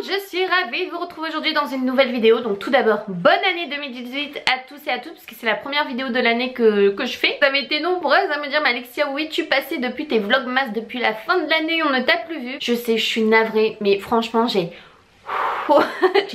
je suis ravie de vous retrouver aujourd'hui dans une nouvelle vidéo. Donc tout d'abord, bonne année 2018 à tous et à toutes, parce que c'est la première vidéo de l'année que je fais. Vous avez été nombreuses à me dire, mais Alexia, oui tu passais depuis tes vlogmas depuis la fin de l'année, on ne t'a plus vu. Je sais, je suis navrée, mais franchement j'ai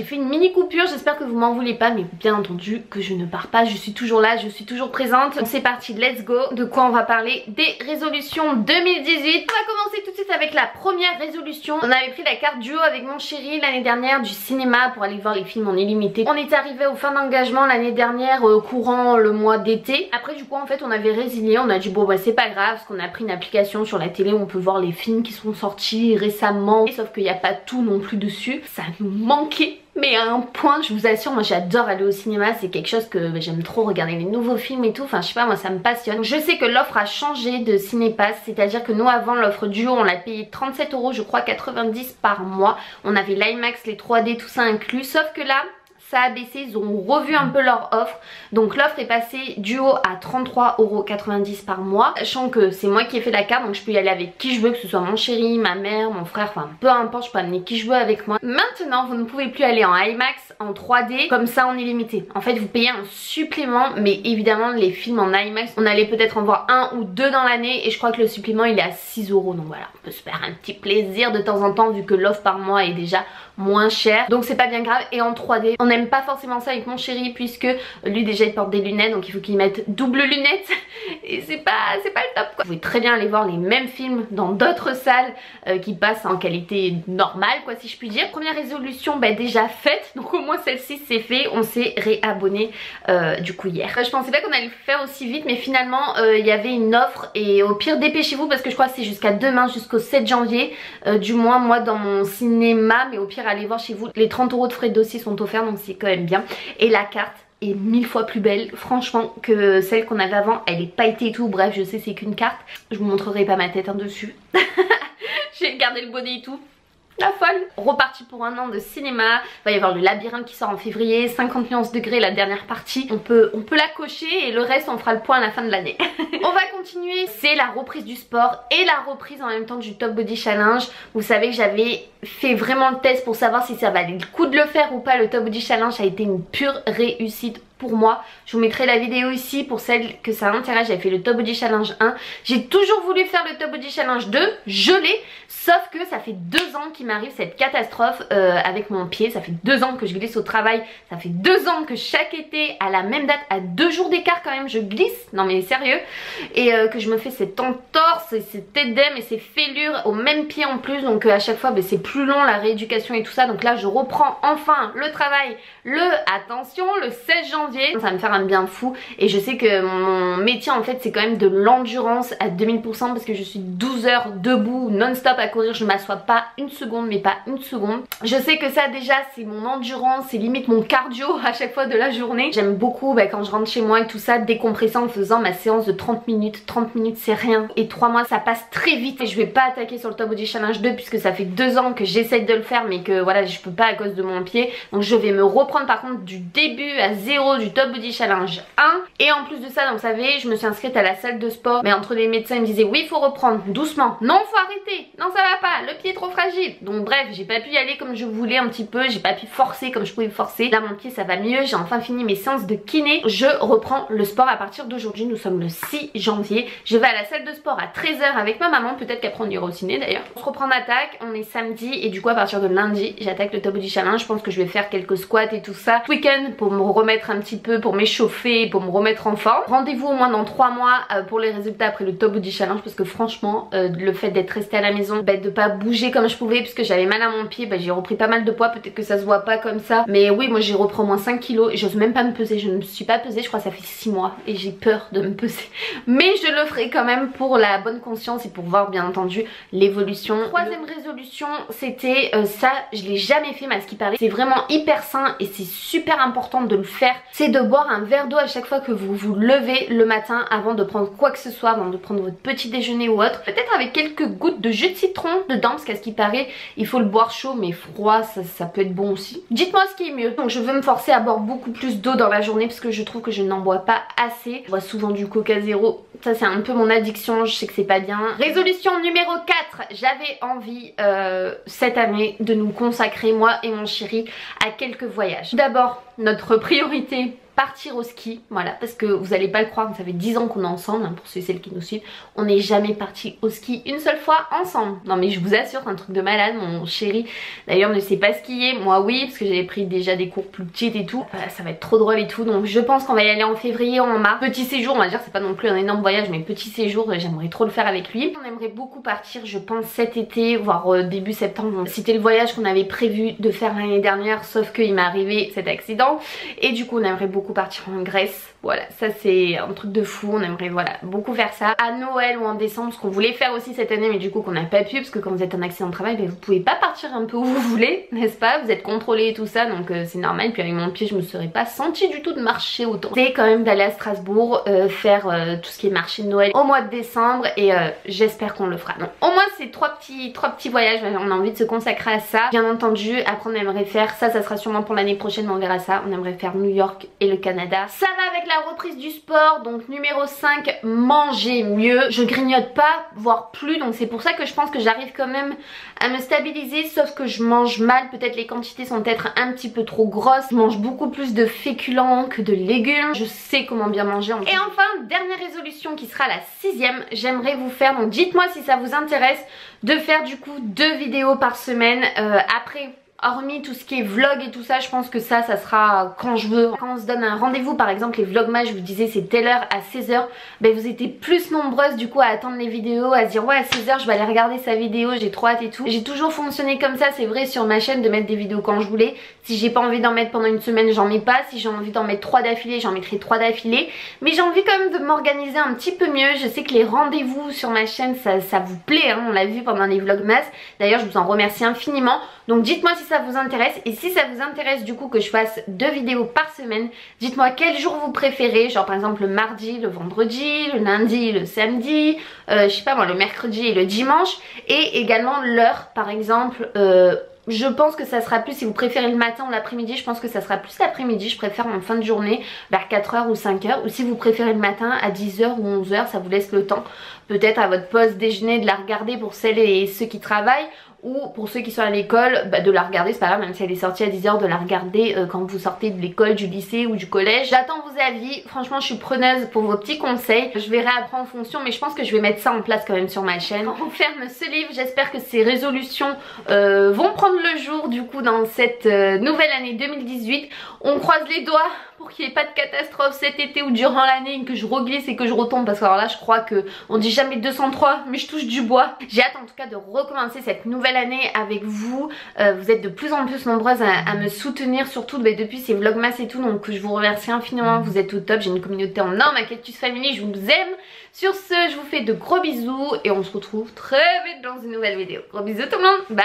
fait une mini coupure, j'espère que vous m'en voulez pas, mais bien entendu que je ne pars pas, je suis toujours là, je suis toujours présente. Donc c'est parti, let's go. De quoi on va parler? Des résolutions 2018. On va commencer tout de suite avec la première résolution. On avait pris la carte duo avec mon chéri l'année dernière du cinéma pour aller voir les films en illimité. On est arrivé aux fins d'engagement l'année dernière courant le mois d'été. Après du coup en fait on avait résilié, on a dit bon bah c'est pas grave parce qu'on a pris une application sur la télé où on peut voir les films qui sont sortis récemment. Sauf qu'il n'y a pas tout non plus dessus. Ça nous manquait, mais à un point, je vous assure, moi j'adore aller au cinéma, c'est quelque chose que j'aime trop, regarder les nouveaux films et tout, enfin je sais pas, moi ça me passionne. Je sais que l'offre a changé de Cinépass, c'est à dire que nous avant l'offre duo on l'a payé 37 € je crois, 90 par mois. On avait l'IMAX, les 3D, tout ça inclus, sauf que là ça a baissé, ils ont revu un peu leur offre. Donc l'offre est passée duo à 33,90 € par mois. Sachant que c'est moi qui ai fait la carte, donc je peux y aller avec qui je veux, que ce soit mon chéri, ma mère, mon frère, enfin peu importe, je peux amener qui je veux avec moi. Maintenant vous ne pouvez plus aller en IMAX, en 3D, comme ça en illimité. En fait vous payez un supplément, mais évidemment les films en IMAX, on allait peut-être en voir un ou deux dans l'année, et je crois que le supplément il est à 6 €. Donc voilà, on peut se faire un petit plaisir de temps en temps vu que l'offre par mois est déjà moins chère. Donc c'est pas bien grave. Et en 3D, on n'aime pas forcément ça avec mon chéri puisque lui déjà il porte des lunettes, donc il faut qu'il mette double lunettes et c'est pas le top quoi. Vous pouvez très bien aller voir les mêmes films dans d'autres salles qui passent en qualité normale quoi, si je puis dire. Première résolution déjà faite, donc au moins celle-ci c'est fait. On s'est réabonné du coup hier. Je pensais pas qu'on allait le faire aussi vite, mais finalement il y avait une offre et au pire dépêchez-vous parce que je crois que c'est jusqu'à demain, jusqu'au 7 janvier du moins moi dans mon cinéma, mais au pire allez voir chez vous, les 30 € de frais de dossier sont offerts, donc c'est quand même bien. Et la carte est 1000 fois plus belle franchement que celle qu'on avait avant, elle est pailletée et tout, bref je sais c'est qu'une carte, je vous montrerai pas ma tête dessus. J'ai gardé le bonnet et tout. La folle. Reparti pour un an de cinéma. Il va y avoir le labyrinthe qui sort en février, 50 nuances degrés la dernière partie. On peut la cocher et le reste on fera le point à la fin de l'année. On va continuer, c'est la reprise du sport et la reprise en même temps du Top Body Challenge. Vous savez que j'avais fait vraiment le test pour savoir si ça valait le coup de le faire ou pas. Le Top Body Challenge a été une pure réussite pour moi. Je vous mettrai la vidéo ici pour celles que ça intéresse. J'avais fait le Top Body Challenge 1. J'ai toujours voulu faire le Top Body Challenge 2. Je l'ai. Sauf que ça fait 2 ans qu'il m'arrive cette catastrophe avec mon pied. Ça fait 2 ans que je glisse au travail. Ça fait 2 ans que chaque été à la même date, à 2 jours d'écart quand même, je glisse. Non mais sérieux. Et que je me fais cette entorse et cet édème et ces fêlures au même pied en plus. Donc à chaque fois c'est plus long la rééducation et tout ça. Donc là je reprends enfin le travail. Attention, le 16 janvier. Ça va me faire un bien fou. Et je sais que mon métier en fait c'est quand même de l'endurance à 2000% parce que je suis 12 heures debout non-stop à courir. Je m'assois pas une seconde, mais pas une seconde. Je sais que ça déjà c'est mon endurance, c'est limite mon cardio à chaque fois de la journée. J'aime beaucoup quand je rentre chez moi et tout ça décompresser en faisant ma séance de 30 minutes. 30 minutes c'est rien. Et 3 mois ça passe très vite. Et je vais pas attaquer sur le Top Body Challenge 2 puisque ça fait 2 ans que j'essaye de le faire mais que voilà je peux pas à cause de mon pied. Donc je vais me reprendre par contre du début à zéro du Top Body Challenge 1. Et en plus de ça, donc vous savez, je me suis inscrite à la salle de sport. Mais entre les médecins ils me disaient oui il faut reprendre doucement. Non faut arrêter. Non ça va pas. Le pied est trop fragile. Donc bref j'ai pas pu y aller comme je voulais un petit peu. J'ai pas pu forcer comme je pouvais forcer. Là mon pied ça va mieux. J'ai enfin fini mes séances de kiné. Je reprends le sport à partir d'aujourd'hui. Nous sommes le 6 janvier. Je vais à la salle de sport à 13 h avec ma maman. Peut-être qu'après on ira au ciné d'ailleurs. On se reprend d'attaque. On est samedi et du coup à partir de lundi j'attaque le Top Body Challenge. Je pense que je vais faire quelques squats et tout ça ce week-end pour me remettre un petit peu, pour m'échauffer, pour me remettre en forme. Rendez-vous au moins dans 3 mois pour les résultats après le Top Body Challenge parce que franchement le fait d'être restée à la maison, de pas bouger comme je pouvais puisque j'avais mal à mon pied, j'ai repris pas mal de poids. Peut-être que ça se voit pas comme ça mais oui moi j'ai repris au moins 5 kilos et j'ose même pas me peser. Je ne me suis pas pesée, je crois que ça fait 6 mois et j'ai peur de me peser mais je le ferai quand même pour la bonne conscience et pour voir bien entendu l'évolution. Troisième résolution c'était ça, je l'ai jamais fait mais à ce qui paraît c'est vraiment hyper sain et c'est super important de le faire c'est de boire un verre d'eau à chaque fois que vous vous levez le matin avant de prendre quoi que ce soit, avant de prendre votre petit déjeuner ou autre. Peut-être avec quelques gouttes de jus de citron dedans parce qu'à ce qui paraît il faut le boire chaud, mais froid ça peut être bon aussi. Dites-moi ce qui est mieux. Donc je veux me forcer à boire beaucoup plus d'eau dans la journée parce que je trouve que je n'en bois pas assez. Je bois souvent du Coca Zéro, ça c'est un peu mon addiction, je sais que c'est pas bien. Résolution numéro 4, j'avais envie cette année de nous consacrer, moi et mon chéri, à quelques voyages. D'abord, notre priorité, partir au ski, voilà, parce que vous allez pas le croire, ça fait 10 ans qu'on est ensemble, hein, pour ceux et celles qui nous suivent, on n'est jamais parti au ski une seule fois ensemble. Non mais je vous assure, c'est un truc de malade. Mon chéri d'ailleurs ne sait pas skier, moi oui, parce que j'avais pris déjà des cours plus petites et tout. Ça va être trop drôle et tout, donc je pense qu'on va y aller en février ou en mars. Petit séjour, on va dire, c'est pas non plus un énorme voyage, mais petit séjour, j'aimerais trop le faire avec lui. On aimerait beaucoup partir, je pense, cet été, voire début septembre. C'était le voyage qu'on avait prévu de faire l'année dernière, sauf qu'il m'est arrivé cet accident, et du coup on aimerait beaucoup partir en Grèce. Voilà, ça c'est un truc de fou, on aimerait voilà beaucoup faire ça. À Noël ou en décembre, ce qu'on voulait faire aussi cette année, mais du coup qu'on n'a pas pu, parce que quand vous êtes en accident de travail, ben, vous pouvez pas partir un peu où vous voulez, n'est-ce pas? Vous êtes contrôlé et tout ça, donc c'est normal. Puis avec mon pied, je me serais pas sentie du tout de marcher autant. C'est quand même d'aller à Strasbourg, faire tout ce qui est marché de Noël au mois de décembre, et j'espère qu'on le fera. Donc au moins c'est trois petits voyages, on a envie de se consacrer à ça. Bien entendu, après on aimerait faire, ça sera sûrement pour l'année prochaine, mais on verra ça, on aimerait faire New York et le Canada. Ça va avec la reprise du sport, donc numéro 5, manger mieux. Je grignote pas, voire plus, donc c'est pour ça que je pense que j'arrive quand même à me stabiliser, sauf que je mange mal, peut-être les quantités sont peut-être un petit peu trop grosses. Je mange beaucoup plus de féculents que de légumes, je sais comment bien manger. Et enfin, dernière résolution qui sera la 6e, j'aimerais vous faire, donc dites-moi si ça vous intéresse, de faire du coup 2 vidéos par semaine. Après, hormis tout ce qui est vlog et tout ça, je pense que ça sera quand je veux. Quand on se donne un rendez-vous, par exemple les vlogmas, je vous disais c'est telle heure à 16h, ben vous étiez plus nombreuses du coup à attendre les vidéos, à se dire ouais à 16h je vais aller regarder sa vidéo, j'ai trop hâte et tout. J'ai toujours fonctionné comme ça, c'est vrai, sur ma chaîne, de mettre des vidéos quand je voulais. Si j'ai pas envie d'en mettre pendant une semaine, j'en mets pas. Si j'ai envie d'en mettre 3 d'affilée, j'en mettrai 3 d'affilée. Mais j'ai envie quand même de m'organiser un petit peu mieux. Je sais que les rendez-vous sur ma chaîne ça vous plaît, hein, on l'a vu pendant les vlogmas. D'ailleurs je vous en remercie infiniment. Donc dites-moi si ça vous intéresse, et si ça vous intéresse du coup que je fasse 2 vidéos par semaine, dites-moi quel jour vous préférez, genre par exemple le mardi, le vendredi, le lundi, le samedi, je sais pas moi, le mercredi et le dimanche, et également l'heure par exemple. Je pense que ça sera plus, si vous préférez le matin ou l'après-midi, je pense que ça sera plus l'après-midi, je préfère en fin de journée vers 4h ou 5h, ou si vous préférez le matin à 10h ou 11h, ça vous laisse le temps peut-être à votre pause déjeuner de la regarder pour celles et ceux qui travaillent, ou pour ceux qui sont à l'école, bah de la regarder, c'est pas grave, même si elle est sortie à 10h, de la regarder quand vous sortez de l'école, du lycée ou du collège. J'attends vos avis, franchement je suis preneuse pour vos petits conseils. Je verrai après en fonction, mais je pense que je vais mettre ça en place quand même sur ma chaîne. On ferme ce livre, j'espère que ces résolutions vont prendre le jour du coup dans cette nouvelle année 2018. On croise les doigts pour qu'il n'y ait pas de catastrophe cet été ou durant l'année, que je reglisse et que je retombe, parce que alors là je crois que on dit jamais 203, mais je touche du bois. J'ai hâte en tout cas de recommencer cette nouvelle année avec vous. Vous êtes de plus en plus nombreuses à me soutenir, surtout depuis ces vlogmas et tout, donc je vous remercie infiniment, vous êtes au top. J'ai une communauté en or, ma Cactus Family, je vous aime. Sur ce, je vous fais de gros bisous et on se retrouve très vite dans une nouvelle vidéo. Gros bisous tout le monde, bye.